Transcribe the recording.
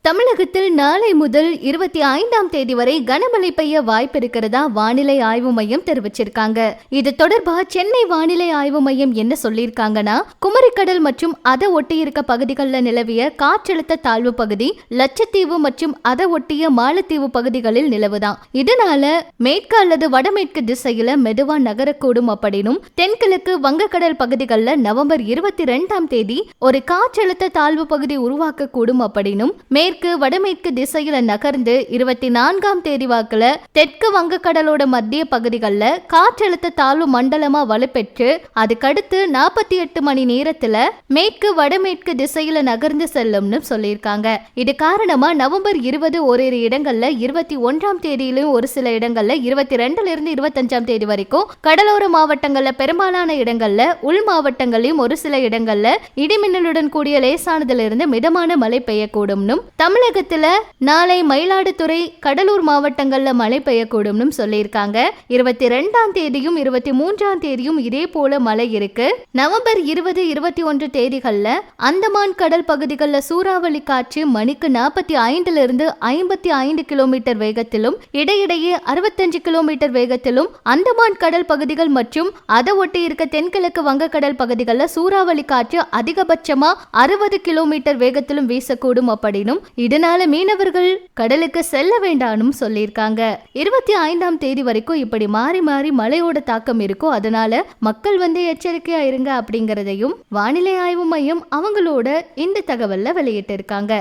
தமிழகத்தில் நாளை முதல் 25ஆம் தேதி வரை கனமழை பெய்ய வாய்ப்பு இருக்கிறதா வானிலை ஆய்வு மையம் தெரிவிச்சிருக்காங்க. இது தொடர்பா சென்னை வானிலை ஆய்வு மையம் என்ன சொல்லியிருக்காங்கன்னா, குமரிக்கடல் மற்றும் அதை ஒட்டி இருக்க பகுதிகளில் நிலவிய காற்றழுத்த தாழ்வு பகுதி லட்சத்தீவு மற்றும் அதை ஒட்டிய மாலத்தீவு பகுதிகளில் நிலவுதான். இதனால மேற்கு அல்லது வடமேற்கு திசையில மெதுவா நகரக்கூடும் அப்படின்னும், தென்கிழக்கு வங்கக்கடல் பகுதிகளில் நவம்பர் 22ஆம் தேதி ஒரு காற்றழுத்த தாழ்வு பகுதி உருவாக்கக்கூடும் அப்படின்னும், மேற்கு வடமேற்கு திசையில நகர்ந்து 24ஆம் தேதி வாக்குல தெற்கு வங்கக்கடலோட மத்திய பகுதிகளில் காற்றழுத்த தாழ்வு மண்டலமா வலுப்பெற்று அதுக்கடுத்து 48 மணி நேரத்துல மேற்கு வடமேற்கு திசையில நகர்ந்து செல்லும்னு சொல்லியிருக்காங்க. இது காரணமா நவம்பர் 20 ஓரிரு இடங்கள்ல 21ஆம் தேதியிலும் ஒரு சில இடங்கள்ல 22ல இருந்து 25ஆம் தேதி வரைக்கும் கடலோர மாவட்டங்கள்ல பெரும்பாலான இடங்கள்ல உள் மாவட்டங்களையும் ஒரு சில இடங்கள்ல இடிமின்னலுடன் கூடிய லேசானதுல இருந்து மிதமான மழை பெய்யக்கூடும். தமிழகத்துல நாளை மயிலாடுதுறை கடலூர் மாவட்டங்கள்ல மழை பெய்யக்கூடும் சொல்லியிருக்காங்க. 22ஆம் தேதியும் 23ஆம் தேதியும் இதே போல மழை இருக்கு. நவம்பர் 20, 21 தேதிகள்ல அந்தமான் கடல் பகுதிகளில் சூறாவளி காற்று மணிக்கு 45 இருந்து 55 கிலோமீட்டர் வேகத்திலும் இடையிடையே 65 கிலோமீட்டர் வேகத்திலும் அந்தமான் கடல் பகுதிகள் மற்றும் அதை ஒட்டி இருக்க தென்கிழக்கு வங்கக்கடல் பகுதிகளில் சூறாவளி காற்று அதிகபட்சமா 60 கிலோமீட்டர் வேகத்திலும் வீசக்கூடும் அப்படின்னும், இதனால மீனவர்கள் கடலுக்கு செல்ல வேண்டாம்னு சொல்லியிருக்காங்க. 25ஆம் தேதி வரைக்கும் இப்படி மாறி மாறி மழையோட தாக்கம் இருக்கும். அதனால மக்கள் எச்சரிக்கையா இருங்க அப்படிங்கறதையும் வானிலை ஆய்வு மையம் அவங்களோட இந்த தகவல்ல வெளியிட்டு இருக்காங்க.